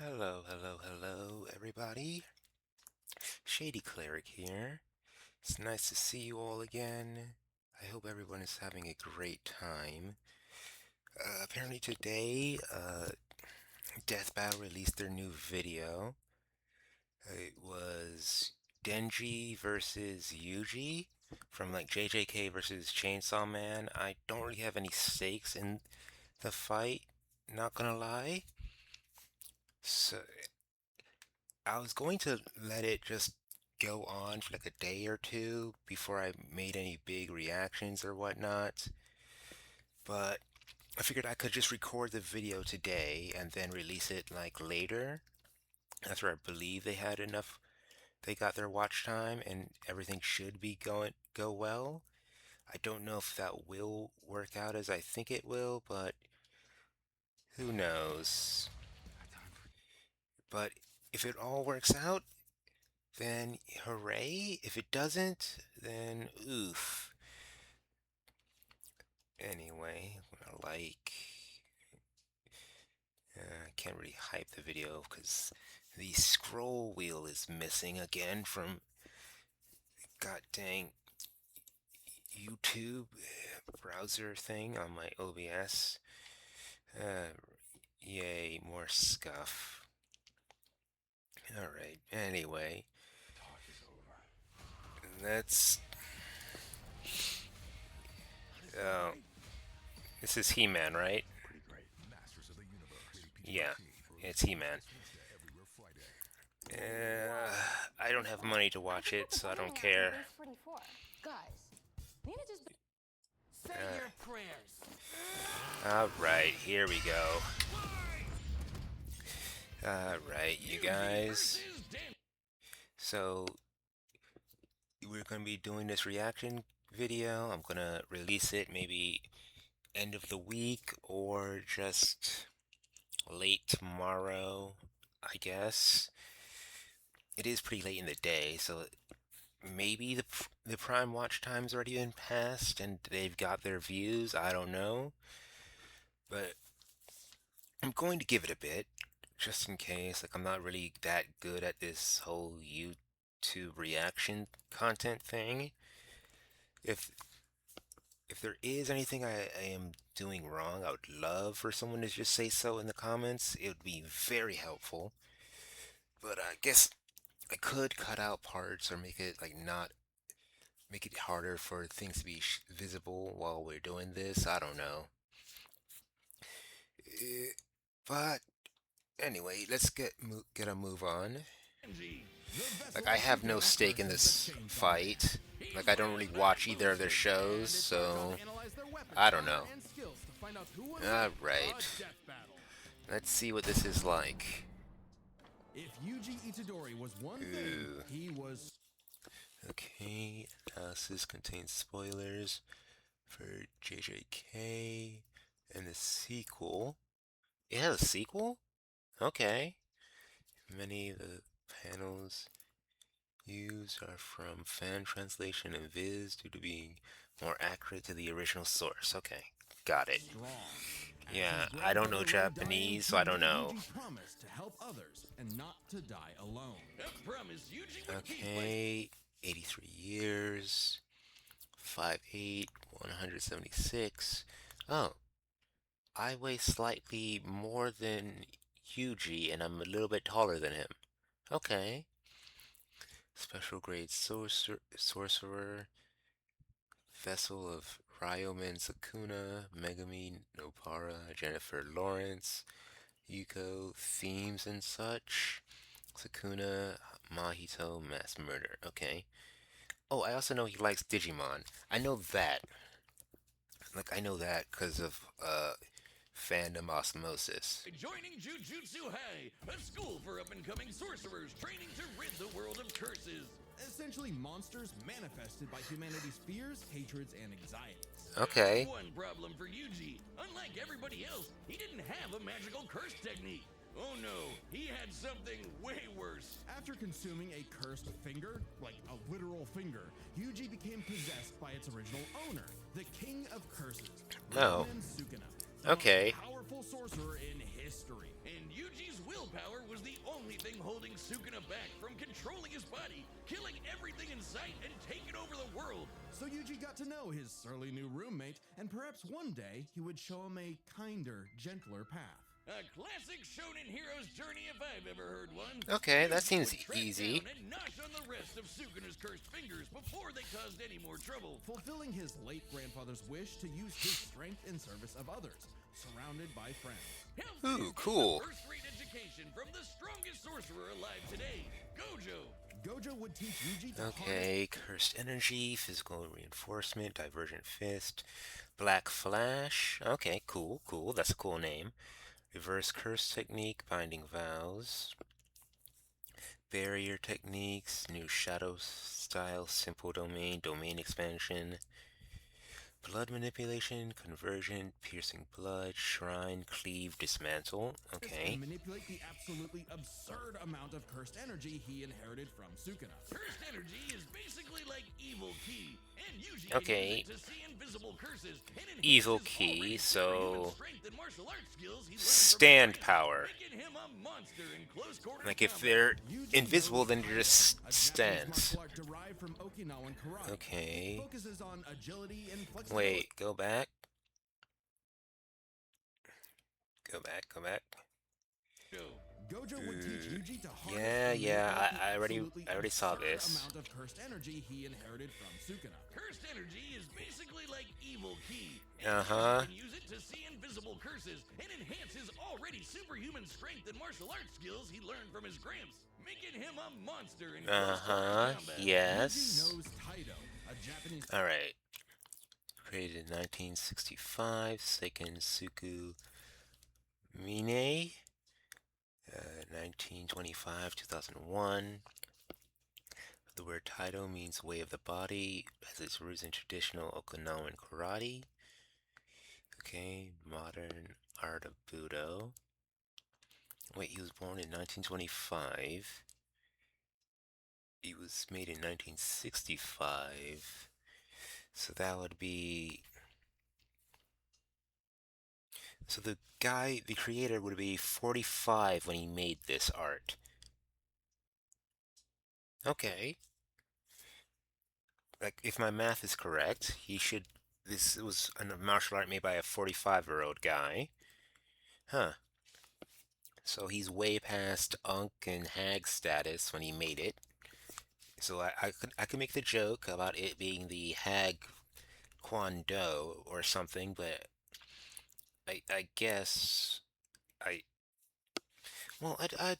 Hello, hello, hello, everybody. Shady Cleric here. It's nice to see you all again. I hope everyone is having a great time. Apparently today, Death Battle released their new video. It was Denji versus YuJi from like JJK versus Chainsaw Man. I don't really have any stakes in the fight, not gonna lie. So I was going to let it just go on for like a day or two before I made any big reactions or whatnot. But I figured I could just record the video today and then release it like later after I believe they got their watch time and everything should be go well. I don't know if that will work out as I think it will, but who knows. But if it all works out, then hooray. If it doesn't, then oof. Anyway, I can't really hype the video because the scroll wheel is missing again from god dang YouTube browser thing on my OBS. Yay, more scuff. Alright, anyway, let's. Uh, this is He-Man, right? Yeah, it's He-Man. I don't have money to watch it, so I don't care. Say your prayers. Alright, here we go. Alright, you guys. So, we're going to be doing this reaction video. I'm going to release it maybe end of the week or just late tomorrow, I guess. It is pretty late in the day, so maybe the prime watch time's already been passed and they've got their views. I don't know. But I'm going to give it a bit, just in case. Like, I'm not really that good at this whole YouTube reaction content thing. If if there is anything I am doing wrong, I would love for someone to just say so in the comments. It would be very helpful. But I guess I could cut out parts or make it like not make it harder for things to be visible while we're doing this. I don't know. But anyway, let's get a move on. Like, I have no stake in this fight. Like, I don't really watch either of their shows, so I don't know. Alright. Let's see what this is like. If YuJi Itadori was one thing, he was. Okay, analysis contains spoilers for JJK and the sequel. It has a sequel? Okay. Many of the panels used are from fan translation and viz due to being more accurate to the original source. Okay, got it. Yeah, I don't know Japanese, so I don't know. To help others and not to die alone. Okay, 83 years, 5'8", 176. Oh, I weigh slightly more than YuJi, and I'm a little bit taller than him. Okay. Special grade sorcerer, vessel of Ryomen Sakuna, Megami Nopara, Jennifer Lawrence, Yuko, themes and such. Sakuna, Mahito, mass murder. Okay. Oh, I also know he likes Digimon. I know that. Like, I know that because of, fandom osmosis. Joining Jujutsu High, a school for up-and-coming sorcerers training to rid the world of curses. Essentially, monsters manifested by humanity's fears, hatreds, and anxieties. Okay. One problem for YuJi. Unlike everybody else, he didn't have a magical curse technique. Oh no, he had something way worse. After consuming a cursed finger, like a literal finger, YuJi became possessed by its original owner, the King of Curses, Oh. Sukuna, Okay. the most powerful sorcerer in history. And YuJi's willpower was holding Sukuna back from controlling his body, killing everything in sight, and taking over the world. So Yuji got to know his surly new roommate, and perhaps one day he would show him a kinder, gentler path. A classic shonen hero's journey if I've ever heard one. Okay, that Yuji seems would track easy. down and nosh on the rest of Sukuna's cursed fingers before they caused any more trouble. Fulfilling his late grandfather's wish to use his strength in service of others, surrounded by friends. Ooh, cool. First-rate education from the strongest sorcerer alive today, Gojo. Gojo would teach Yuji to Okay, cursed energy, physical reinforcement, divergent fist, black flash. Okay, cool. That's a cool name. Reverse curse technique, binding vows. Barrier techniques, new shadow style, simple domain, domain expansion. Blood manipulation, conversion, piercing blood, shrine, cleave, dismantle. Okay. and manipulate the absolutely absurd amount of cursed energy he inherited from Sukuna. Cursed energy is basically like evil key, and Yuji can Okay. use it to see invisible curses and enhance Evil his key, already so superhuman strength and martial arts skills he learned from his stand friends, power. making him a monster in close quarters Like if combat. they're Yuji invisible, knows then you're just a Japanese stands. martial art derived from Okinawan karate. Okay. It focuses on agility and flexibility. Wait, go back. Go back. Gojo would teach Yuji to harness Yeah, and manipulate the I absolutely already saw absurd this. amount of cursed energy he inherited from Sukuna. Cursed energy is basically like evil key, and Uh-huh. Yuji can use it to see invisible curses and enhance his already superhuman strength and martial arts skills he learned from his gramps, making him a monster in close quarters combat. Yuji Yes. knows Taito, a Japanese Alright. Created in 1965, Seiken Suku Mine. 1925, 2001. The word Taito means way of the body, has its roots in traditional Okinawan karate. Okay, modern art of Budo. Wait, he was born in 1925. He was made in 1965. So that would be... So the creator would be 45 when he made this art. Okay. Like, if my math is correct, this was a martial art made by a 45-year-old guy. Huh. So he's way past Unk and Hag status when he made it. So I could make the joke about it being the Hag Kwon Do or something, but I guess I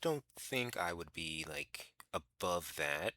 don't think I would be like above that,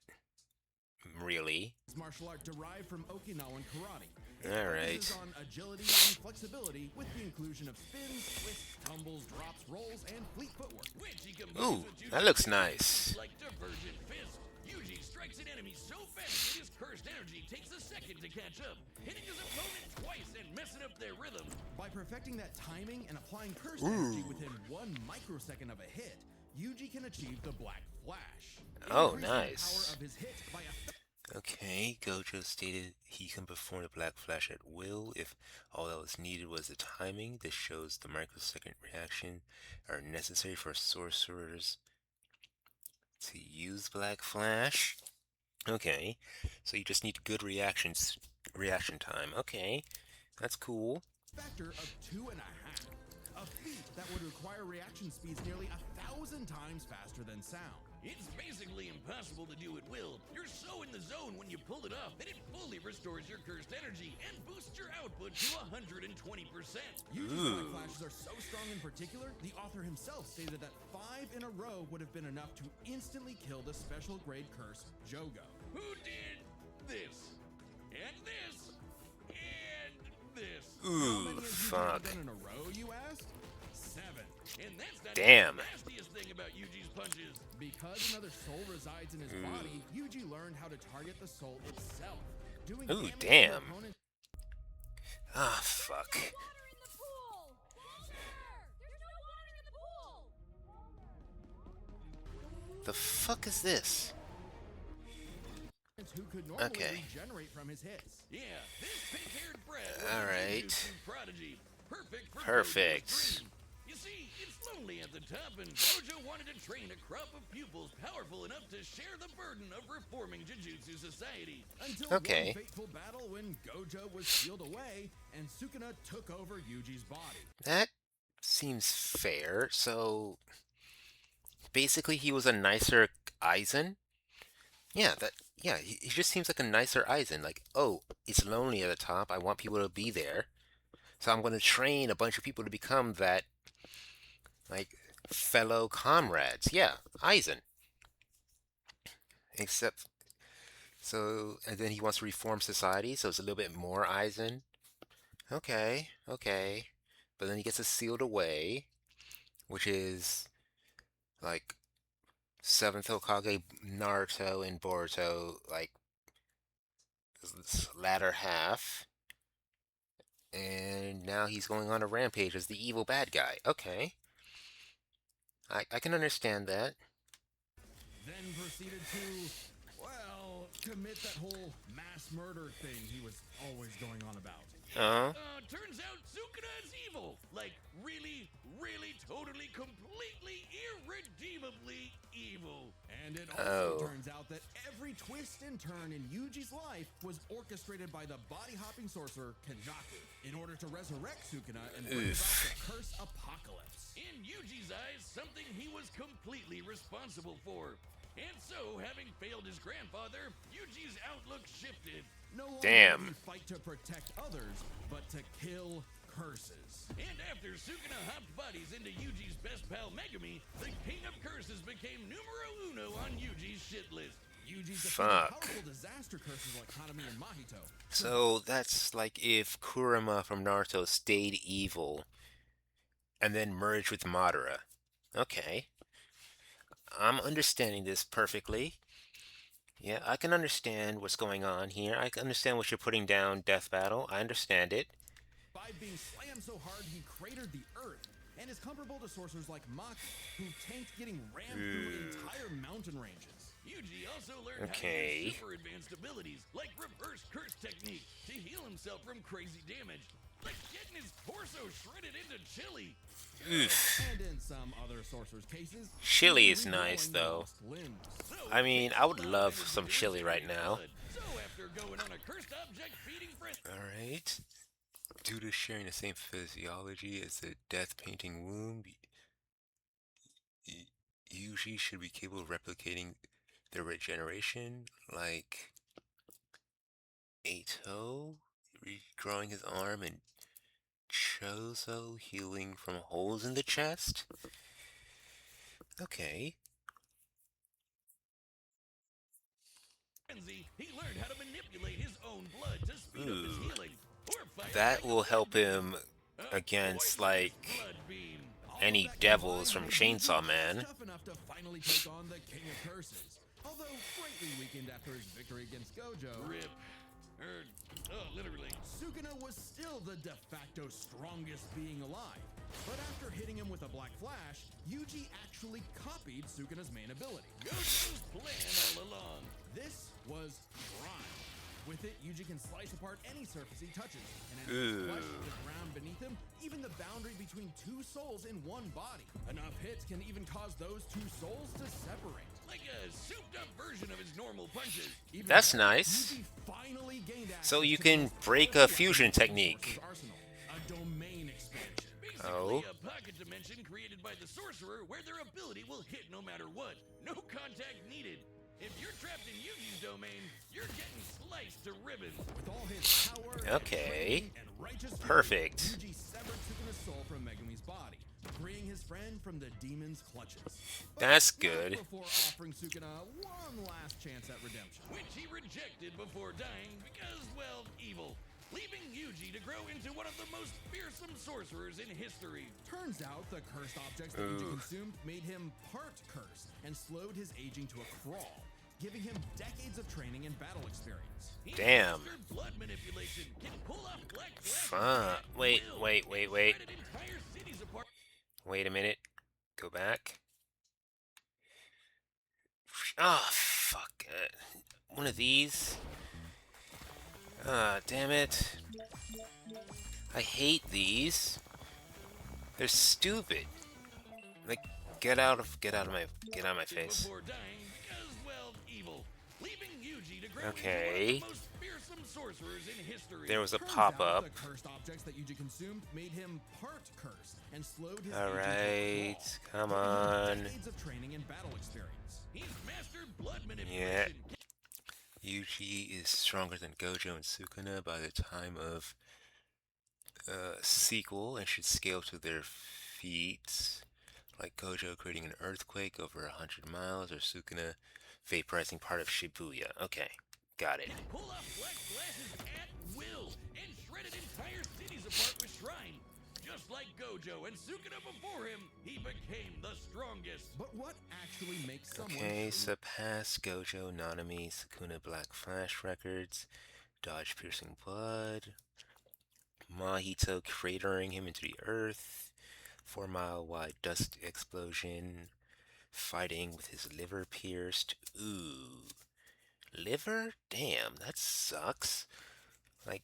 really. martial art derived from Okinawan karate. All right. Focuses on agility and flexibility with the inclusion of spins, twists, tumbles, drops, rolls, and fleet footwork. Which he combines Ooh, with Yuji's that looks techniques nice. like divergent fist. Yuji strikes an enemy so fast that his cursed energy takes a second to catch up, hitting his opponent twice and messing up their rhythm. By perfecting that timing and applying cursed energy within 1 microsecond of a hit, Yuji can achieve the Black Flash. Oh, Increasing the nice. power of his hit by a Okay, Gojo stated he can perform the Black Flash at will if all that was needed was the timing. This shows the microsecond reaction are necessary for sorcerers to use Black Flash. Okay, so you just need good reaction time. Okay, that's cool. factor of 2.5. A feat that would require reaction speeds nearly 1,000 times faster than sound. It's basically impossible to do at will. You're so in the zone when you pull it off that it fully restores your cursed energy and boosts your output to 120%. Yuji's Black Flashes are so strong in particular, the author himself stated that 5 in a row would have been enough to instantly kill the special grade curse, Jogo. Who did this? And this? And this? How Ooh, many has Yuji fuck. done in a row, you asked? 7. And that's not Damn. the nastiest thing about Yuji's punches. Because another soul resides in his body, Yuji learned how to target the soul itself. Doing Ooh, damage to damn. opponents Ah, fuck. Water in the pool! Walter! There's no water in the pool! The fuck is this? who could normally Okay. regenerate from his hits. Yeah, this pink-haired brat All was right. Yuji's true prodigy. Perfect for Perfect. Gojo's dream. You see, it's lonely at the top, and Gojo wanted to train a crop of pupils powerful enough to share the burden of reforming Jujutsu society. Until Okay. one fateful battle when Gojo was sealed away and Sukuna took over Yuji's body. That seems fair. So basically, he was a nicer Aizen. Yeah, he just seems like a nicer Aizen. Like, oh, it's lonely at the top. I want people to be there, so I'm going to train a bunch of people to become that, like, fellow comrades. Yeah, Aizen. Except, so, and then he wants to reform society, so it's a little bit more Aizen. Okay, okay. But then he gets us sealed away, which is like seventh Hokage Naruto and Boruto, like latter half. And now he's going on a rampage as the evil bad guy. Okay. I can understand that. Then proceeded to, well, commit that whole mass murder thing he was always going on about. Uh-huh. Turns out Sukuna is evil. Like, really, really, totally, completely, irredeemably evil. And it also Oh. turns out that every twist and turn in Yuji's life was orchestrated by the body-hopping sorcerer Kenjaku in order to resurrect Sukuna and bring about the curse apocalypse. In Yuji's eyes, something he was completely responsible for. And so, having failed his grandfather, Yuji's outlook shifted. No longer Damn. did he fight to protect others, but to kill curses. And after Sukuna hopped bodies into Yuji's best pal Megumi, the King of Curses became numero uno on Yuji's shit list. Yuji's Fuck. powerful disaster curses like Hanami and Mahito. So that's like if Kurama from Naruto stayed evil and then merged with Madara. Okay. I'm understanding this perfectly. Yeah, I can understand what's going on here. I can understand what you're putting down, Death Battle. I understand it. By being slammed so hard he cratered the earth, and is comparable to sorcerers like Maki, who tanked getting rammed through entire mountain ranges. Yuji also learned Okay. how to use super advanced abilities, like reverse curse technique, to heal himself from crazy damage. Like getting his torso shredded into chili. Oof. And in some other sorcerers' cases, Chili even is nice, regrowing though. lost limbs. So, I mean, I would takes love blood some and chili right regenerates now. blood. So after going on a cursed object feeding friend. Alright. Due to sharing the same physiology as the death painting womb, YuJi should be capable of replicating their regeneration, like Ato regrowing his arm and Chozo healing from holes in the chest. Okay. Frenzy, he learned how to manipulate his own blood to speed up his Ooh. healing. Or fire That like a will help blood him beam. against, Poisonous like, blood beam. All any of that devils combined from made Yuji Chainsaw Man. tough enough to finally take on the King of Curses. Although greatly weakened after his victory against Gojo, Rip. Literally. Sukuna was still the de facto strongest being alive. But after hitting him with a Black Flash, Yuji actually copied Sukuna's main ability. Gojo's plan all along. This was Prime. With it, Yuji can slice apart any surface he touches, and as Ooh. he flushes the ground beneath him, even the boundary between two souls in one body. Enough hits can even cause those two souls to separate. Like a souped-up version of his normal punches. Even That's better, nice. Yuji finally gained So access you to can the most break a powerful fusion sorcerer's technique. arsenal, a domain expansion. Basically, Oh. a pocket dimension created by the sorcerer where their ability will hit no matter what. No contact needed. If you're trapped in Yuji's domain, you're getting sliced to ribbons. With all his power, Okay. and righteous fury, Perfect. Yuji severed Sukuna's soul from Megumi's body, freeing his friend from the demon's clutches. But That's not good. Before offering Sukuna one last chance at redemption. Which he rejected before dying because, well, evil. Leaving Yuji to grow into one of the most fearsome sorcerers in history. Turns out the cursed objects that Yuji consumed made him part cursed and slowed his aging to a crawl, giving him decades of training and battle experience. He Damn. mastered blood manipulation, can pull off black flashes Fuck. at Wait, will, wait, and wait, wait. shredded entire cities apart. Wait a minute. Go back. Ah, fuck. One of these. Ah, damn it. I hate these. They're stupid. Like, get out of my face. Before dying because, well, evil. Leaving YuJi to grow into one of Okay. the most fearsome sorcerers in history. There was a Turns pop-up. out the cursed objects that YuJi consumed made him part cursed and slowed his All aging to a right, crawl, come giving him on. decades of training and battle experience. He's mastered blood Yeah. manipulation. YuJi is stronger than Gojo and Sukuna by the time of sequel and should scale to their feet. Like Gojo creating an earthquake over 100 miles or Sukuna vaporizing part of Shibuya. Okay, got it. Pull off black flashes at will and shredded entire cities apart with Shrine. Just like Gojo and Sukuna before him, he became the strongest. But what actually makes someone Okay, truly surpass Gojo, Nanami, Sukuna Black Flash records, dodge piercing blood, Mahito cratering him into the earth, 4-mile wide dust explosion, fighting with his liver pierced. Ooh. Liver? Damn, that sucks. Like,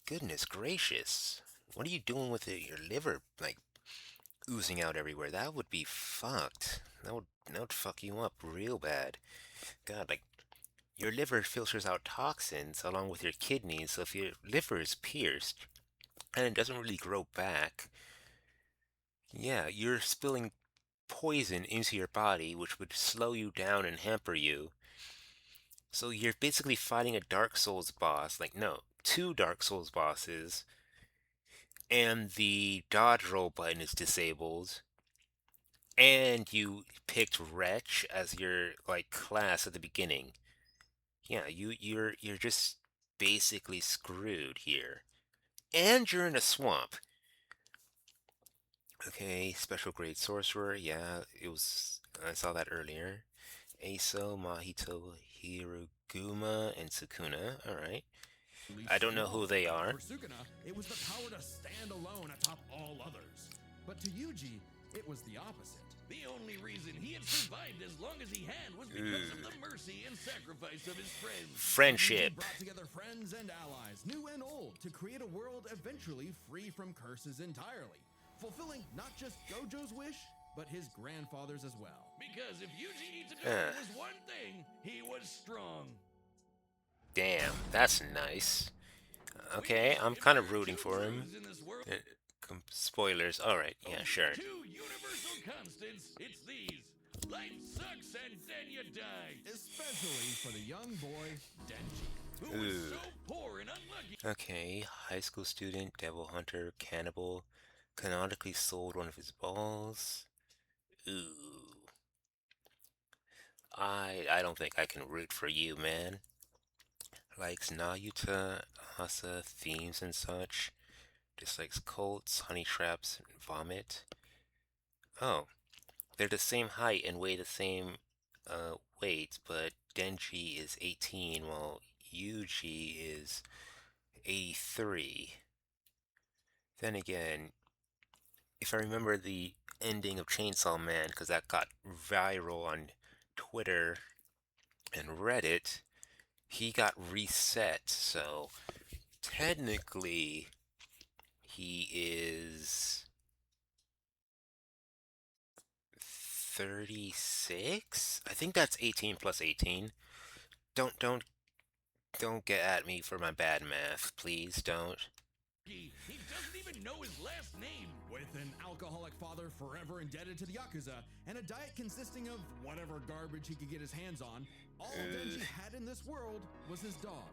goodness gracious. What are you doing with it? Your liver, like, oozing out everywhere? That would be fucked. That would fuck you up real bad. God, like, your liver filters out toxins along with your kidneys, so if your liver is pierced and it doesn't really grow back, yeah, you're spilling poison into your body, which would slow you down and hamper you. So you're basically fighting a Dark Souls boss, like, no, two Dark Souls bosses, and the dodge roll button is disabled, and you picked Wretch as your, like, class at the beginning. Yeah, you're just basically screwed here. And you're in a swamp. Okay, special grade sorcerer, yeah, I saw that earlier. Aso, Mahito, Hiroguma, and Sukuna. Alright. I don't know who they are. For Sukuna, it was the power to stand alone atop all others. But to YuJi, it was the opposite. The only reason he had survived as long as he had was because of the mercy and sacrifice of his friends. Friendship. YuJi brought together friends and allies, new and old, to create a world eventually free from curses entirely, fulfilling not just Gojo's wish, but his grandfather's as well. Because if YuJi Itadori was one thing, he was strong. Damn, that's nice. Okay, I'm kind of rooting for him. In this world, Spoilers. Alright, yeah, sure. two universal constants, it's these. Life sucks and then you die. Especially for the young boy, Denji. Who was Ooh. so poor and unlucky. Okay, high school student, devil hunter, cannibal, canonically sold one of his balls. Ooh. I don't think I can root for you, man. Likes Nayuta, Hasa, themes and such. Dislikes cults, honey traps, and vomit. Oh, they're the same height and weigh the same weight, but Denji is 18 while YuJi is 83. Then again, if I remember the ending of Chainsaw Man, because that got viral on Twitter and Reddit, he got reset, so technically he is 36? I think that's 18 plus 18. Don't get at me for my bad math, please don't. He doesn't even know his last name. With an alcoholic father forever indebted to the Yakuza, and a diet consisting of whatever garbage he could get his hands on, all Denji had in this world was his dog,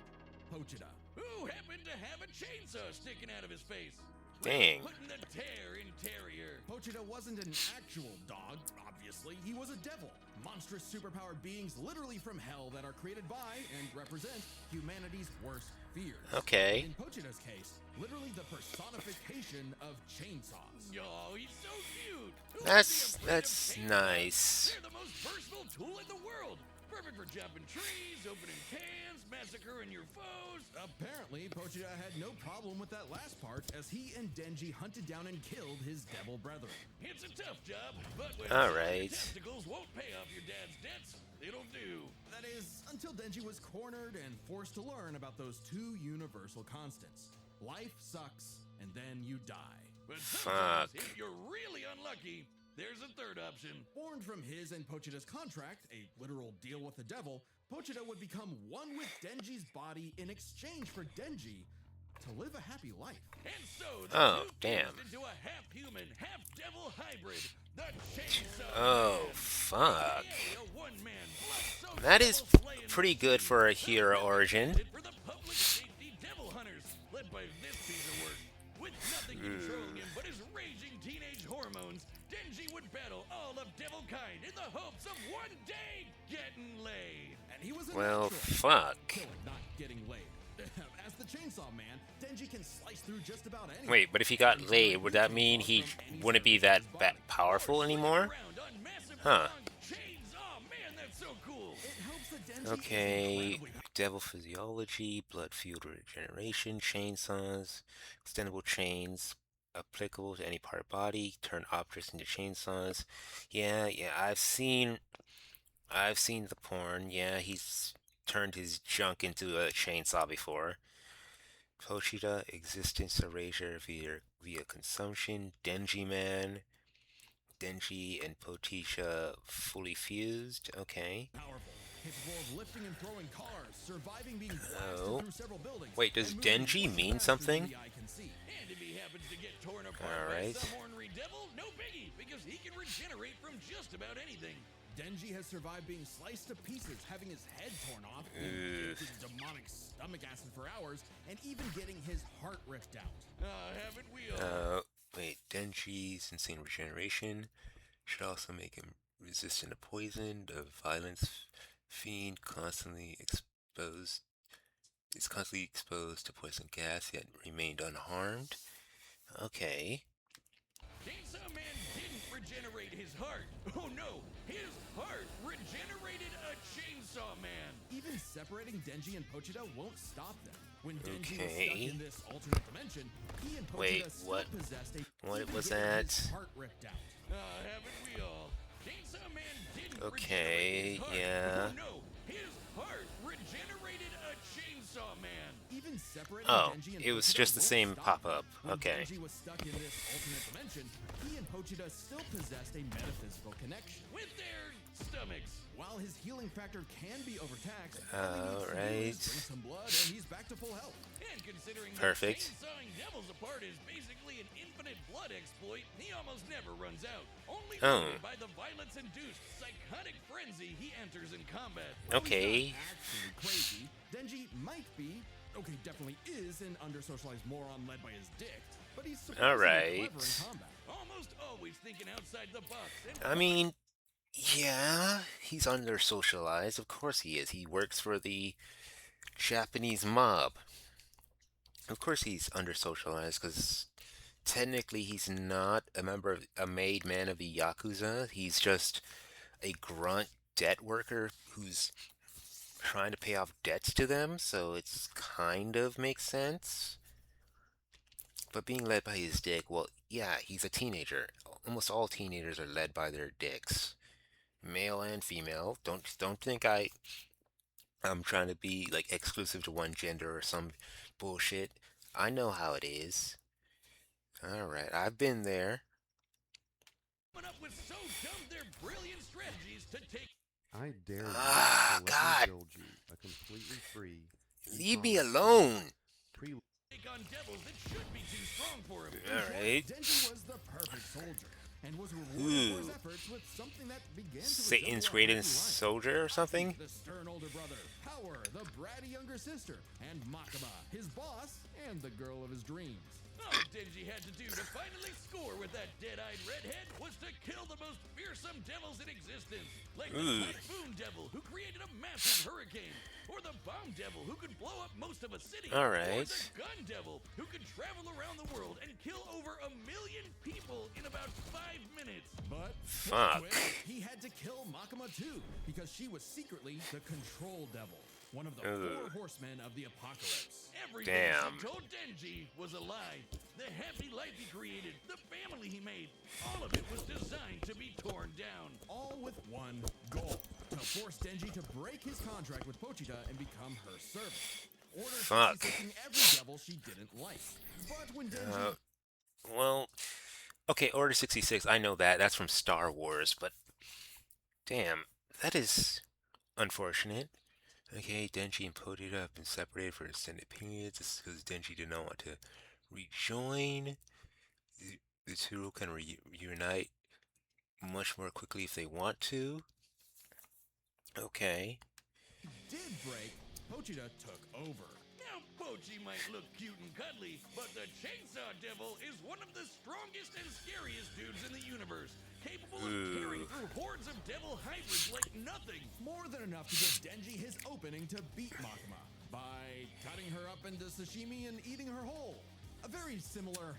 Pochita. Who happened to have a chainsaw sticking out of his face? Dang. Putting the tear in terrier. Pochita wasn't an actual dog, obviously. He was a devil. Monstrous superpowered beings literally from hell that are created by and represent humanity's worst fears. Okay. In Pochita's case, literally the personification of chainsaws. Oh, he's so cute. Who would be That's afraid of chainsaws? nice. They're the most versatile tool in the world. Perfect for chopping trees, opening cans, massacring your foes. Apparently, Pochita had no problem with that last part as he and Denji hunted down and killed his devil brethren. It's a tough job, but when All your right. testicles won't pay off your dad's debts, it'll do. That is, until Denji was cornered and forced to learn about those two universal constants. Life sucks, and then you die. But sometimes, Fuck. if you're really unlucky, There's a third option. Born from his and Pochita's contract, a literal deal with the devil, Pochita would become one with Denji's body in exchange for Denji to live a happy life. And so the Oh, two damn. fused into a half-human, half-devil hybrid, the Chainsaw Oh, Man. fuck. Yeah, a one-man, blood-soaked That is devil-slaying pretty good for a hero origin. for the public safety devil hunters, led by this piece of work. With nothing controlling him but his raging teenage hormones, Denji would battle all of devil kind in the hopes of one day getting laid. And he was a Well, natural fuck. killer, not getting laid. As the Chainsaw Man, Denji can slice through just about anything. Wait, but if he got laid, would that mean he wouldn't be that powerful anymore? Around on massive Huh. long chains. Oh man, that's so cool. It helps that Denji is Okay, incredibly devil physiology, blood field regeneration, chainsaws, extendable chains, applicable to any part of body, turn objects into chainsaws. Yeah, I've seen the porn. Yeah, he's turned his junk into a chainsaw before. Pochita, existence erasure via consumption, Denji Man. Denji and Pochita fully fused. Okay. powerful, capable of lifting and throwing cars, surviving being blasted Oh. through several buildings. Wait, does and moving Denji much mean faster than something? the eye can see. And if he happens to get torn apart Alright. by some ornery devil, no biggie, because he can regenerate from just about anything. Denji has survived being sliced to pieces, having his head torn off, being Ugh. dipped in demonic stomach acid for hours, and even getting his heart ripped out. Haven't we all? Wait, Denji's insane regeneration should also make him resistant to poison. The violence fiend is constantly exposed to poison gas, yet remained unharmed. Okay. Chainsaw Man didn't regenerate his heart. Oh no, his heart regenerated a Chainsaw Man. Even separating Denji and Pochita won't stop them. When Denji was Okay. stuck in this alternate dimension, he and Pochita Wait, still what? possessed a What even was getting that? his heart ripped out. Haven't we all? Chainsaw Man didn't Okay, regenerate his heart. yeah. Oh no, his heart regenerated a Chainsaw Man. Even separating Oh, Denji and it was Pochita just the won't same stop pop-up. them. When Okay. Denji was stuck in this alternate dimension, he and Pochita still possessed a metaphysical connection. With their stomachs. While his healing factor can be overtaxed, all he needs to do Alright. is drink some blood and he's back to full health. And considering Perfect. that chainsawing devils apart is basically an infinite blood exploit, he almost never runs out. Only Oh. limited by the violence-induced psychotic frenzy he enters in combat. While Okay. he's not actually crazy, Denji might be, okay, definitely is an under-socialized moron led by his dick, but he's surprisingly Alright. clever in combat. Almost always thinking outside the box. And I mean, yeah, he's under socialized. Of course he is. He works for the Japanese mob. Of course he's under socialized because technically he's not a made man of the Yakuza. He's just a grunt debt worker who's trying to pay off debts to them, so it's kind of makes sense. But being led by his dick, well, yeah, he's a teenager. Almost all teenagers are led by their dicks, male and female. Don't think I'm trying to be like exclusive to one gender or some bullshit. I know how it is. All right, I've been there. coming up with so dumb they're brilliant strategies to take I dare you Ah, to let God. me build you a completely free. Leave me e-commerce alone. pre on devils that should be too strong for him. All right. Denji was the perfect soldier and was rewarded for his Ooh. efforts with something that began to Satan's resemble a greatest happy life. soldier or something? The stern older brother, Power, the bratty younger sister, and Makaba, his boss, and the girl of his dreams. All Denji had to do to finally score with that dead-eyed redhead was to kill the most fearsome devils in existence, like the Ooh. Typhoon Devil who created a massive hurricane, or the Bomb Devil who could blow up most of a city, All or right. the Gun Devil who could travel around the world and kill over 1 million people in about 5 minutes. But Fuck. he had to kill Makama too, because she was secretly the Control Devil, one of the Ugh. 4 horsemen of the apocalypse. Everything Damn. she told Denji was a lie. The happy life he created, the family he made, all of it was designed to be torn down. All with one goal: to force Denji to break his contract with Pochita and become her servant. Order Fuck. taking every devil she didn't like. But when Denji Well, Okay, Order 66, I know that. That's from Star Wars, but damn, that is unfortunate. Okay, Denji and Poji have been separated for extended periods. This is because Denji did not want to rejoin. The two can reunite much more quickly if they want to. Okay. Did break, Pochita took over. Now, Pochi might look cute and cuddly, but the Chainsaw Devil is one of the strongest and scariest dudes in the universe, capable of tearing Ooh. through hordes of devil hybrids like nothing. More than enough to give Denji his opening to beat Makima by cutting her up into sashimi and eating her whole. A very similar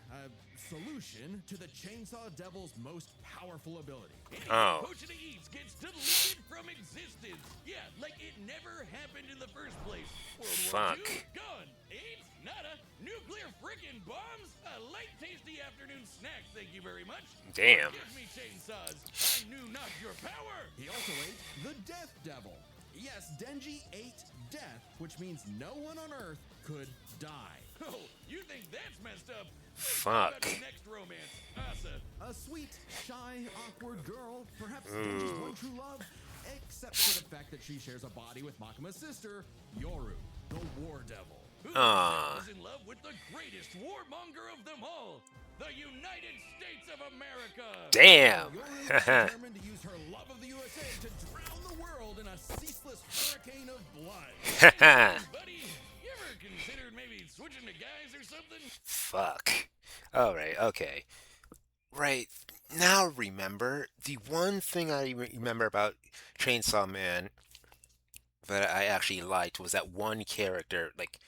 solution to the Chainsaw Devil's most powerful ability. Anything Oh. Pochita eats gets deleted from existence. Yeah, like it never happened in the first place. World War Fuck. II, gone. AIDS, nada. Nuclear frickin' bombs? A light, tasty afternoon snack, thank you very much. Damn. Give me chainsaws. I knew not your power. He also ate the Death Devil. Yes, Denji ate death, which means no one on Earth could die. Oh, you think that's messed up? Fuck. About his next romance, Asa. A sweet, shy, awkward girl, perhaps Denji's one true love, except for the fact that she shares a body with Makima's sister, Yoru, the War Devil. Who Ah. is in love with the greatest warmonger of them all, the United States of America. Damn. Yoru is determined to use her love of the USA to drown the world in a ceaseless hurricane of blood. Buddy, you ever considered maybe switching to guys or something? Fuck. Alright, okay. Right. Now remember, the one thing I remember about Chainsaw Man that I actually liked was that one character, like,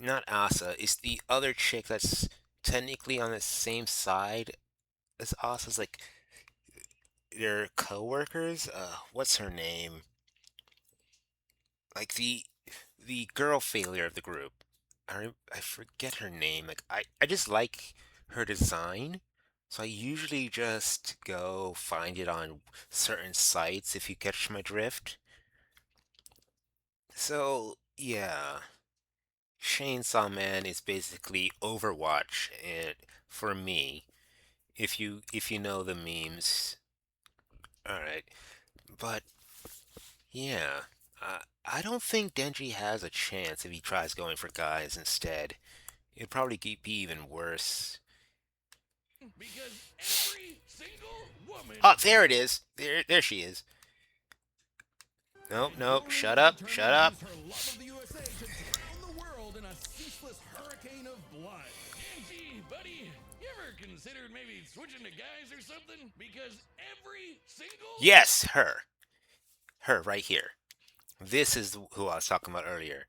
not Asa, it's the other chick that's technically on the same side as Asa's, like, their co-workers. What's her name? Like, the girl failure of the group. I forget her name. Like, I just like her design. So I usually just go find it on certain sites if you catch my drift. So, yeah. Chainsaw Man is basically Overwatch and for me, if you know the memes. All right. But yeah, I don't think Denji has a chance if he tries going for guys instead. It'd probably be even worse. Because every single woman. Oh, there it is. There she is. Nope, nope. Shut up. Shut up. Use her love of the USA to drown the world in a ceaseless hurricane of blood. Angie, buddy, you ever considered maybe switching to guys or something? Because every single. Yes, her. Her right here. This is who I was talking about earlier.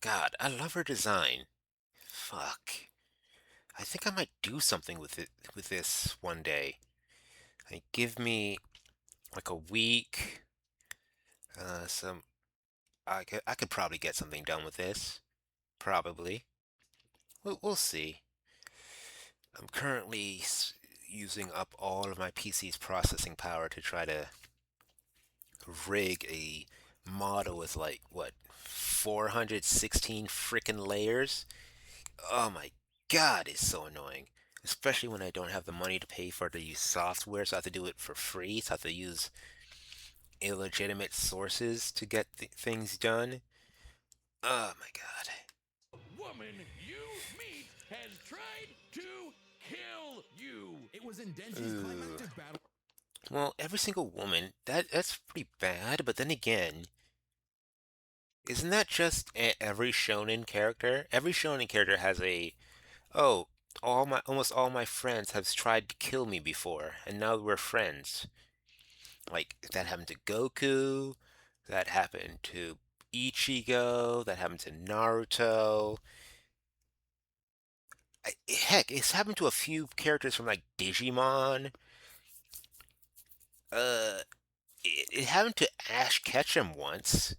God, I love her design. Fuck. I think I might do something with this one day. Like, give me like a week. Some I could probably get something done with this. Probably. We'll see. I'm currently using up all of my PC's processing power to try to rig a model with like what 416 freaking layers. Oh my god, it's so annoying. Especially when I don't have the money to pay for the software, so I have to do it for free. So I have to use illegitimate sources to get things done. Oh my god. Woman you meet has tried to kill you. It was in Denji's climactic battle. Well, every single woman, that's pretty bad, but then again, isn't that just every shonen character? Every shonen character has a, oh, almost all my friends have tried to kill me before, and now we're friends. Like, that happened to Goku, that happened to Ichigo, that happened to Naruto. Heck, it's happened to a few characters from, like, Digimon. Uh, it happened to Ash Ketchum once.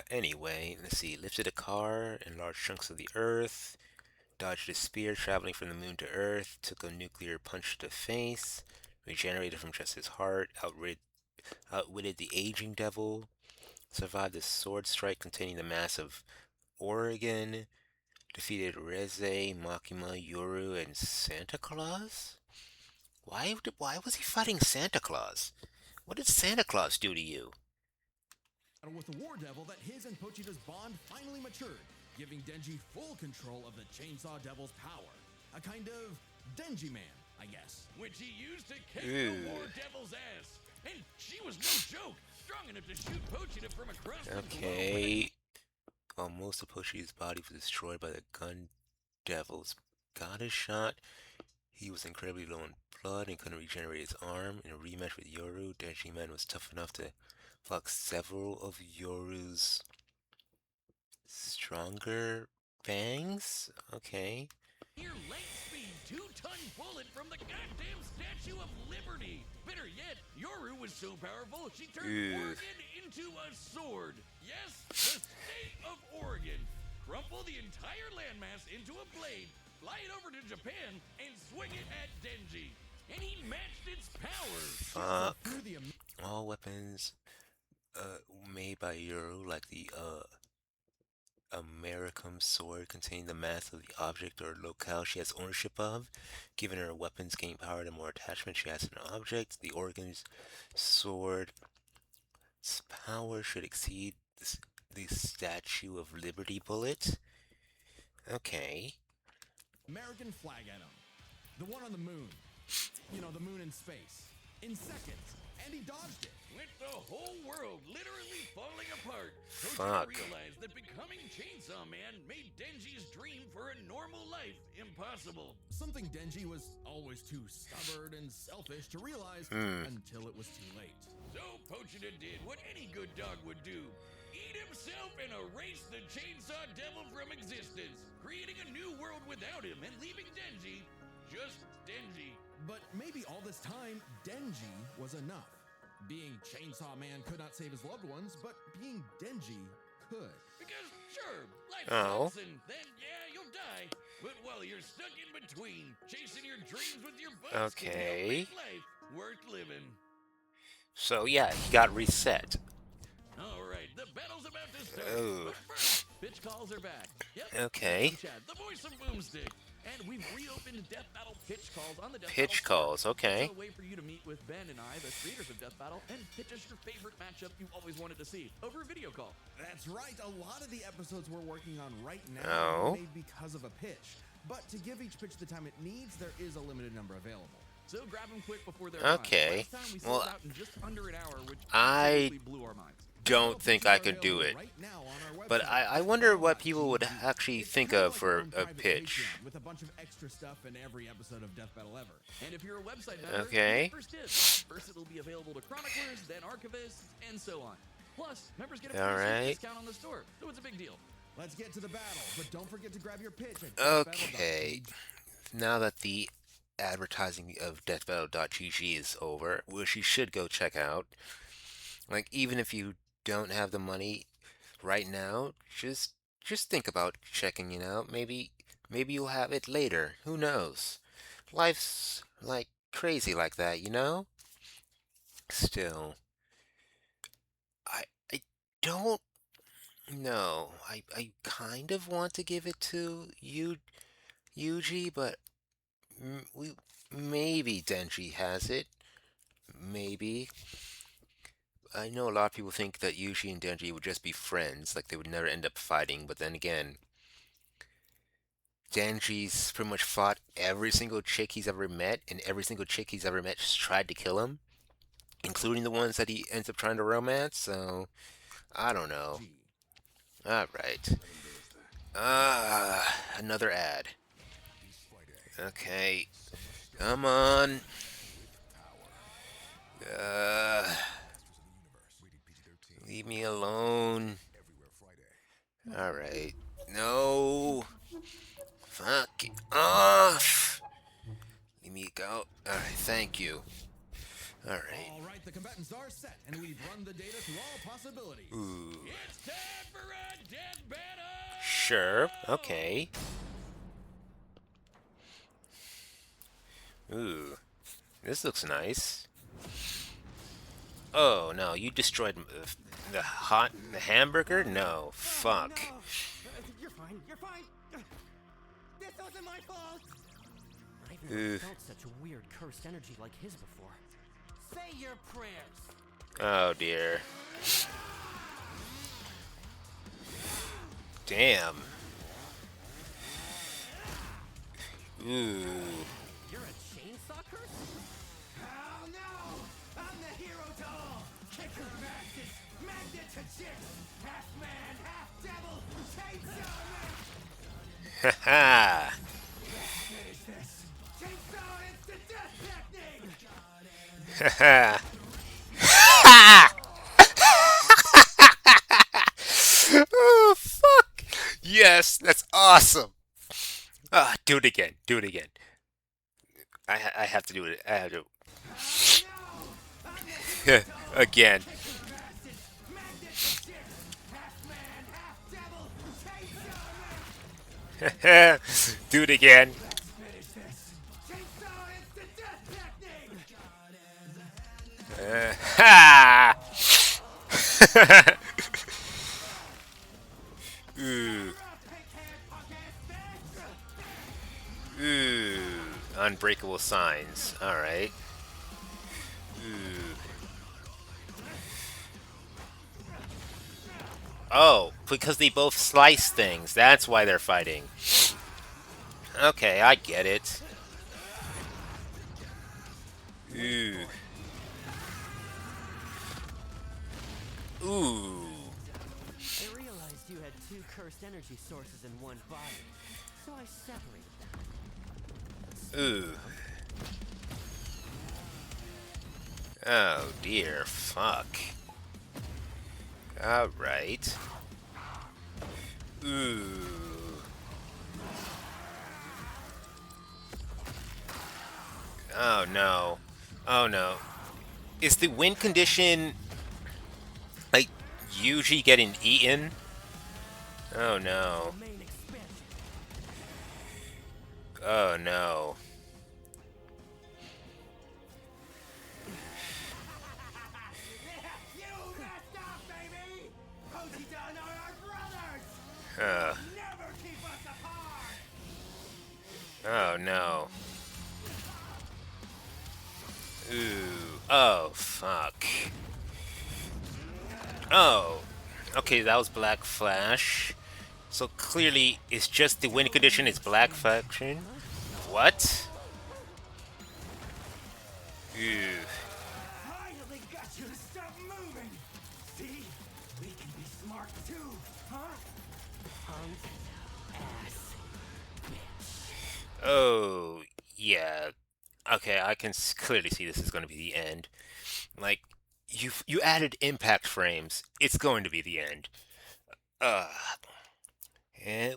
Anyway, let's see. Lifted a car in large chunks of the Earth. Dodged a spear traveling from the moon to Earth. Took a nuclear punch to the face. Regenerated from just his heart. Outwitted the aging devil. Survived a sword strike containing the mass of Oregon. defeated Reze, Makima, Yoru, and Santa Claus? Why was he fighting Santa Claus? What did Santa Claus do to you? With the War Devil that his and Pochita's bond finally matured, giving Denji full control of the Chainsaw Devil's power. A kind of Denji man, I guess. Which he used to kick Ew. the War Devil's ass. And she was no joke, strong enough to shoot Pochita from across the globe. Okay. While most of Pochita's body was destroyed by the Gun Devil's goddess shot, he was incredibly low in blood and couldn't regenerate his arm. In a rematch with Yoru, Denji Man was tough enough to block several of Yoru's stronger fangs? Okay. Near light speed, 2-ton bullet from the goddamn Statue of Liberty. Better yet, Yoru was so powerful she turned Ew. Oregon into a sword. Yes, the state of Oregon. Crumple the entire landmass into a blade, fly it over to Japan, and swing it at Denji. And he matched its power. Fuck. Through the All weapons made by Yoru, like the Americum sword, contain the mass of the object or locale she has ownership of. Given her weapons gain power, the more attachment she has to an object. The Oregon's sword's power should exceed the Statue of Liberty bullet. Okay. American flag at him. The one on the moon. You know, the moon in space. In seconds. And he dodged it. With the whole world literally falling apart, Fuck. Pochita realized that becoming Chainsaw Man made Denji's dream for a normal life impossible. Something Denji was always too stubborn and selfish to realize until it was too late. So Pochita did what any good dog would do. Eat himself and erase the Chainsaw Devil from existence, creating a new world without him and leaving Denji just Denji. But maybe all this time, Denji was enough. Being Chainsaw Man could not save his loved ones, but being Denji could. Because sure, life Oh. sucks and then yeah, you'll die. But while you're stuck in between, chasing your dreams with your buds can help Okay. make life worth living. So yeah, he got reset. All right, the battle's about to start. Oh. But first, pitch calls are back. Yep. Okay. I'm Chad, the voice of Boomstick. And we've reopened Death Battle pitch calls on the Death Pitch Battle calls, okay. It's a way for you to meet with Ben and I, the creators of Death Battle, and pitch us your favorite matchup you always wanted to see over a video call. That's right. A lot of the episodes we're working on right now Oh. were made because of a pitch. But to give each pitch the time it needs, there is a limited number available. So grab them quick before they're Okay. Last time we Well, sold out in just under an hour, which I absolutely blew our minds. don't think I could do it. Right now on our But website, I wonder what people would advancedGG. actually It's think kind of like for our own a private pitch. Patreon with a bunch of extra stuff in every episode of Death Battle ever. And if you're a website member, Okay. you get first dibs. First it'll be available to chroniclers, then archivists, and so on. Plus, members get a All 50% right. discount on the store, so it's a big deal. Let's get to the battle, but don't forget to grab your pitch at Okay. Now that the advertising of deathbattle.gg is over, which you should go check out, like even if you don't have the money right now, just think about checking it out. Maybe you'll have it later. Who knows? Life's like crazy like that, you know? Still, I don't know. I kind of want to give it to YuJi, but maybe Denji has it. Maybe. I know a lot of people think that YuJi and Denji would just be friends, like they would never end up fighting, but then again, Denji's pretty much fought every single chick he's ever met, and every single chick he's ever met just tried to kill him, including the ones that he ends up trying to romance, so I don't know. Alright. Another ad. Okay. Come on. Leave me alone. Alright. No. Fuck off. Leave me go. Alright, thank you. Alright. All right, the combatants are set, and we've run the data through all possibilities. Ooh. It's time for a death battle! Sure. Okay. Ooh. This looks nice. Oh, no. You destroyed the hamburger? No. Fuck. You're fine. You're fine. This wasn't my fault! I've never felt such a weird cursed energy like his before. Say your prayers! Oh dear. Damn. Ooh. You're a chainsaw curse? Oh no! I'm the hero doll! Kicker of asses! Magnet to chicks! Half man, half devil! Chainsaw man! Haha. Finish this! Chainsaw instant death technique! Oh fuck. Yes, that's awesome. Ah, do it again. Do it again. I have to do it. I have to. Again. Magnet to chicks! Half man, half devil! Chainsaw man! Do it again. Finish this! Chainsaw instant death technique! Ha! Ooh. Ooh. Unbreakable signs. Alright. Ooh. Oh, because they both slice things. That's why they're fighting. Okay, I get it. Ooh. Ooh. I realized you had two cursed energy sources in one body, so I separated them. Ooh. Oh dear, fuck. Alright. Ooh. Oh no. Oh no. Is the win condition like YuJi getting eaten? Oh no. Main expansion. Oh no. You messed up, baby! Hojidan are our brothers! Uh, Never keep us apart! oh no. Ooh. Oh fuck. Oh. Okay, that was Black Flash. So clearly it's just the win condition is Black Faction. What? Ooh. Finally got you to stop moving! See? We can be smart too, huh? Punked ass. Oh, yeah. Okay, I can clearly see this is going to be the end. Like, you added impact frames. It's going to be the end. Uh,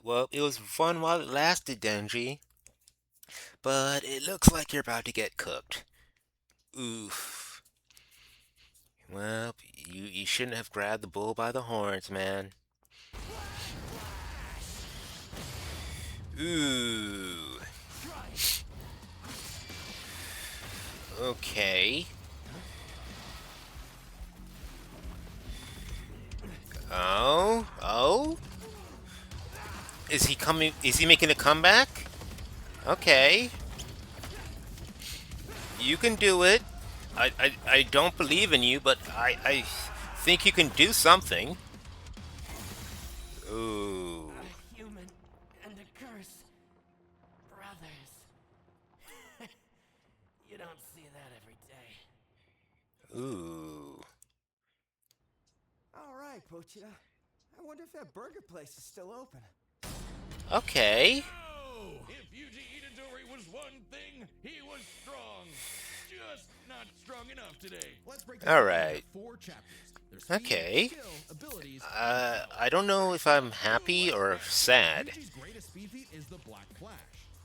well, it was fun while it lasted, denji. But it looks like you're about to get cooked. Oof. Well, you shouldn't have grabbed the bull by the horns, man. Ooh. Okay. Oh? Oh? Is he coming? Is he making a comeback? Okay. You can do it. I don't believe in you, but I think you can do something. Ooh. A human and a curse. Brothers. You don't see that every day. Ooh. All right, Pochita. I wonder if that burger place is still open. Okay. Oh! If YuJi Itadori was one thing, he was strong. Just not strong enough today. Let's break this All down into right. 4 chapters. There's speed, Okay. skill, abilities, I don't know if I'm happy or sad. YuJi's greatest speed feat is the Black Flash.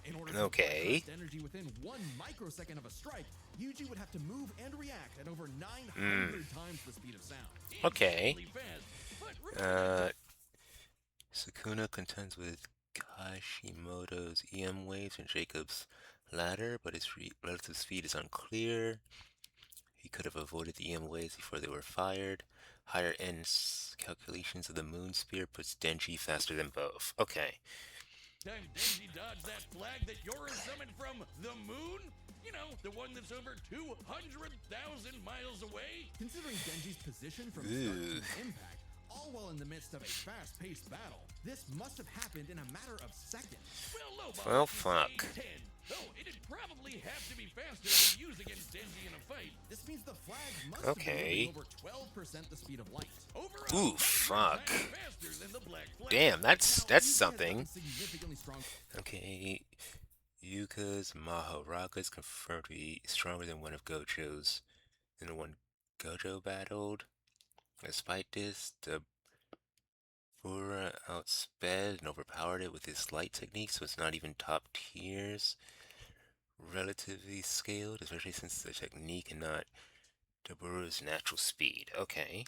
In order to Okay. burst energy within 1 microsecond of a strike, YuJi would have to move and react at over 900 times the speed of sound. Okay. Really fast, but remember Sukuna contends with Kashimoto's EM waves and Jacob's ladder, but his relative speed is unclear. He could have avoided the EM waves before they were fired. Higher end calculations of the moon spear puts denji faster than both. Okay. time Denji dodged that flag that Yoru summoned from the moon? You know, the one that's over 200,000 miles away? Considering Denji's position from start to impact, all while in the midst of a fast-paced battle, this must have happened in a matter of seconds. Well, Lobot Well, would fuck. say 10. Though it'd probably have to be faster than use against Denji in a fight. This means the flag must Okay. have been moving over 12% the speed of light. Over Ooh, 100 fuck. times faster than the black flag. Damn, that's Now, Yuji has something. gotten significantly stronger. Okay. Yuka's Mahoraga is confirmed to be stronger than one of Gojo's. Than the one Gojo battled. Despite this, the Bura outsped and overpowered it with his light technique, so it's not even top tiers. Relatively scaled, especially since the technique and not Doburu's natural speed. Okay.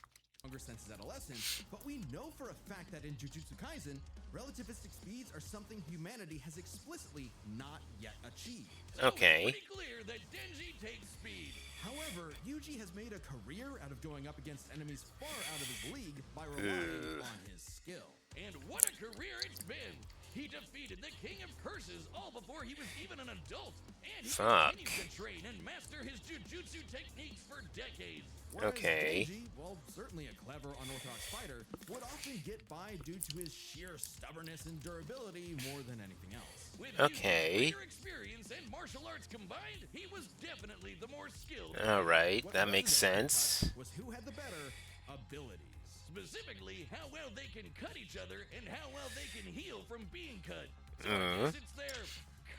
Since his adolescence, but we know for a fact that in Jujutsu Kaisen, relativistic speeds are something humanity has explicitly not yet achieved. So Okay. It's pretty clear that Denji takes speed. However, Yuji has made a career out of going up against enemies far out of his league by relying on his skill. And what a career it's been! He defeated the King of Curses all before he was even an adult, and he Fuck. continues to train and master his jujutsu techniques for decades. Whereas Okay. Denji, while certainly a clever, unorthodox fighter, would often get by due to his sheer stubbornness and durability more than anything else. With Okay. his greater experience and martial arts combined, he was definitely the more skilled. Alright, What that makes resonated sense. with us was who had the better abilities. Specifically, how well they can cut each other and how well they can heal from being cut. So Mm-hmm. I guess it's their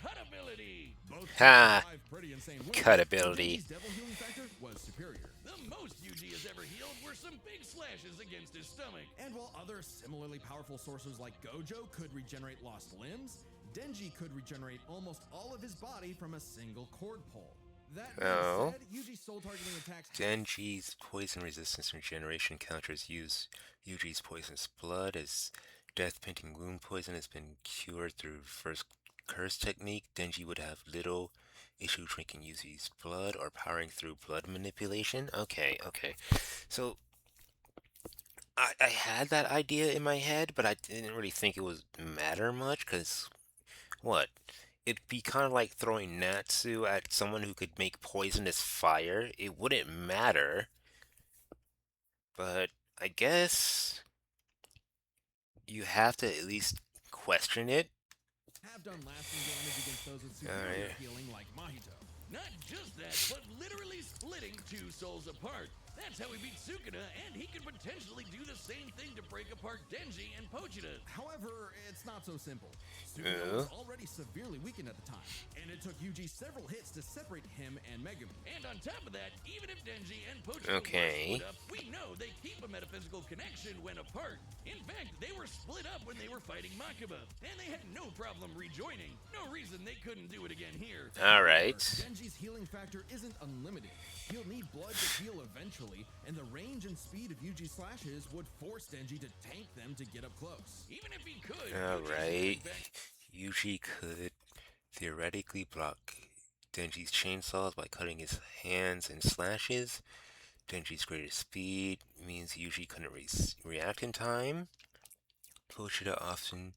cut ability. Both Ha! survived pretty insane ways, Cut but ability. Denji's devil healing factor was superior. The most YuJi has ever healed were some big slashes against his stomach. And while other similarly powerful sorcerers like Gojo could regenerate lost limbs, Denji could regenerate almost all of his body from a single cord pull. That being Oh. said, Yuji's soul targeting attacks Denji's poison resistance regeneration counters use Yuji's poisonous blood, as death painting wound poison has been cured through first curse technique. Denji would have little issue drinking Yuji's blood or powering through blood manipulation. Okay. So I had that idea in my head, but I didn't really think it would matter much, because what? It'd be kind of like throwing Natsu at someone who could make poisonous fire. It wouldn't matter. But I guess you have to at least question it. have done lasting damage against those with superior Alright. healing like Mahito. Not just that, but literally splitting two souls apart. That's how he beat Sukuna, and he could potentially do the same thing to break apart Denji and Pochita. However, it's not so simple. Sukuna was already severely weakened at the time, and it took Yuji several hits to separate him and Megumi. And on top of that, even if Denji and Pochita Okay. were split up, we know they keep a metaphysical connection when apart. In fact, they were split up when they were fighting Makaba, and they had no problem rejoining. No reason they couldn't do it again here. Alright. Denji's healing factor isn't unlimited. He'll need blood to heal eventually, and the range and speed of Yuji's slashes would force Denji to tank them to get up close. Even if he could, Alright. Yuji's back- Yuji could theoretically block Denji's chainsaws by cutting his hands in slashes. Denji's greater speed means Yuji couldn't react in time. Pochita often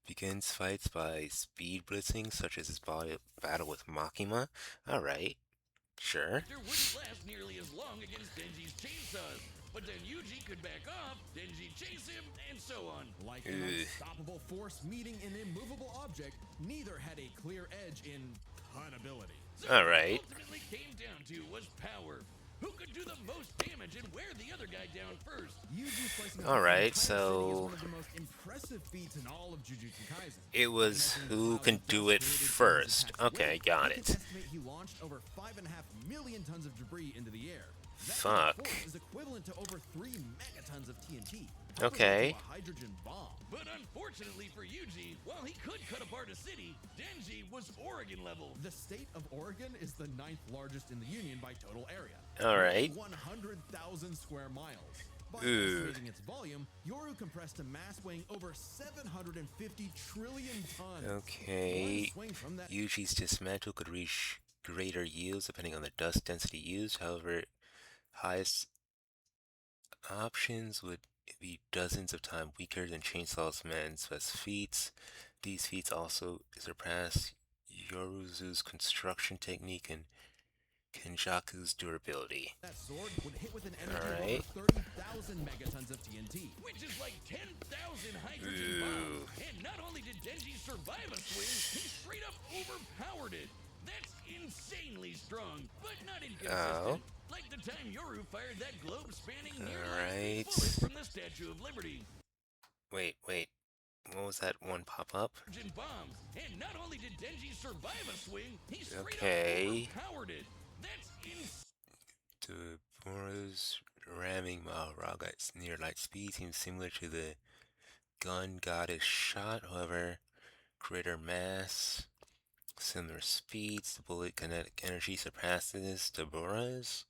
begins fights by speed blitzing, such as his battle with Makima. Alright, sure. Victor wouldn't last nearly as long against Denji's chainsaws, but then Yuji could back off, Denji chase him, and so on. Like an unstoppable force meeting an immovable object, neither had a clear edge in cut ability. So Alright. what it ultimately came down to was power. Who could do the most damage and wear the other guy down first? Yuji slicing All up right, the entire city is so- one of the most impressive feats in all of Jujutsu Kaisen. It was Recognizing who the can cloud of do dust it created from his first. attacks Okay, away, got we it. can estimate he launched over 5.5 million tons of debris into the air. That Fuck. force is equivalent to over 3 megatons of TNT. Okay. comparable to a hydrogen bomb. But unfortunately for Yuji, while he could cut apart a city, Denji was Oregon level. The state of Oregon is the 9th largest in the Union by total area. All right. 100,000 square miles. By Ooh. estimating its volume, Yoru compressed a mass weighing over 750 trillion tons. Okay. One swing from that Yuji's dismantle could reach greater yields depending on the dust density used. However, highest options would be dozens of times weaker than Chainsaw Man's best feats. These feats also surpass Yoruzu's construction technique and Kenjaku's durability. That sword would hit with an energy Alright. of over 30,000 megatons of TNT. Which is like 10,000 hydrogen bombs. And not only did Denji survive a swing, he straight up overpowered it. That's insanely strong, but not inconsistent. Like the time Yoru fired that globe-spanning near-light bullet from the Statue of Liberty. Wait. What was that one pop-up? Bombs. And not only did Denji survive a swing, he straight up overpowered it. That's insane. Deborah's ramming Maharaga at near light speed seems similar to the gun goddess shot, however, greater mass, similar speeds, the bullet kinetic energy surpasses Deborah's.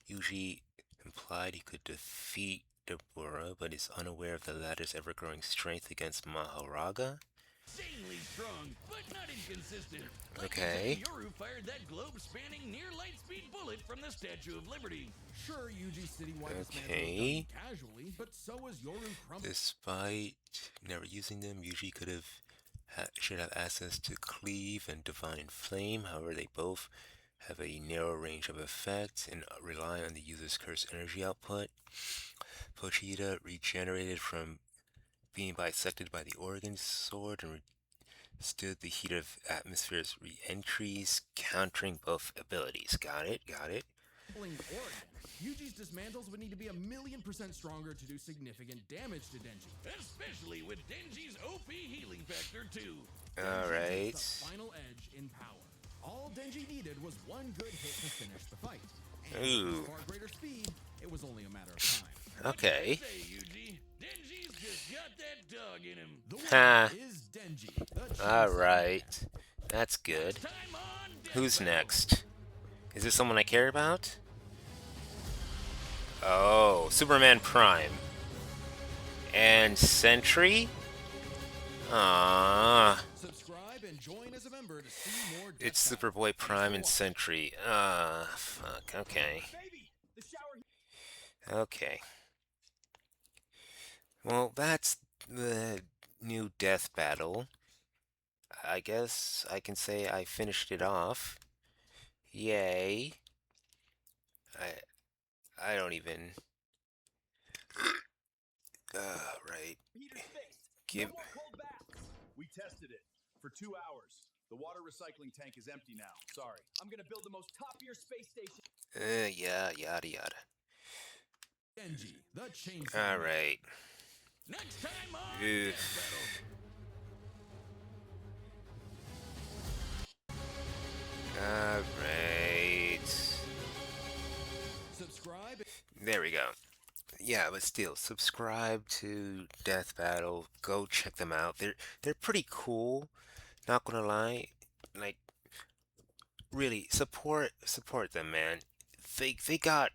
YuJi implied he could defeat Deborah, but is unaware of the latter's ever-growing strength against Maharaga. Insanely strong, but not inconsistent. Like Okay. Yoru fired that globe-spanning near-light speed bullet from the Statue of Liberty. Sure, UG Citywide Okay. casually, but so was Yoru Crumble. Despite never using them, YuJi should have access to Cleave and Divine Flame. However, they both have a narrow range of effects and rely on the user's curse energy output. Pochita regenerated from being bisected by the Organ Sword and withstood the heat of Atmosphere's re-entries, countering both abilities. Got it. Oregon. UG's dismantles would need to be 1,000,000% stronger to do significant damage to Denji. Especially with Denji's OP healing factor too. Alright. The final edge in power. All Denji needed was one good hit to finish the fight. And Ooh. with far greater speed, it was only a matter of time. Okay. Say, YuJi, Denji's just got that dog in him. The Ha. winner is Denji. The Alright. That's good. Time on Death Who's Battle. next? Is this someone I care about? Oh, Superman Prime. And Sentry? Ah, Subscribe and join as a member to see more Death it's Battle. Superboy Prime and Sentry. Fuck. Okay. Okay. Well, that's the new death battle. I guess I can say I finished it off. Yay. I don't even. Right. Give. We tested it for 2 hours. The water recycling tank is empty now. Sorry. I'm gonna build the most top-tier space station. Yeah, yada yada. Denji, the Chainsaw. Alright. Next time on Ugh. Death Battle. Alright. Subscribe. There we go. Yeah, but still, subscribe to Death Battle. Go check them out. They're pretty cool. Not gonna lie. Like, really, support them, man. They got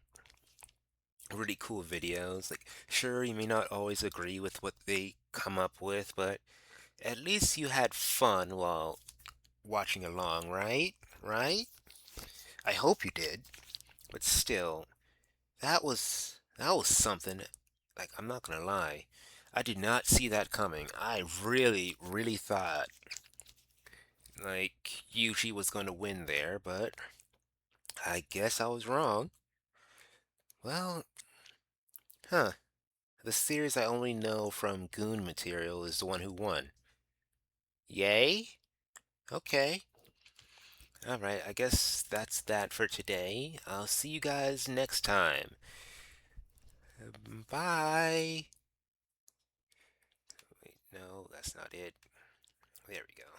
really cool videos. Like, sure, you may not always agree with what they come up with, but at least you had fun while watching along, right? Right? I hope you did. But still, that was something. Like, I'm not gonna lie. I did not see that coming. I really, really thought like YuJi was gonna win there, but I guess I was wrong. Well, huh. The series I only know from Goon material is the one who won. Yay? Okay. Alright, I guess that's that for today. I'll see you guys next time. Bye. Wait, no, that's not it. There we go.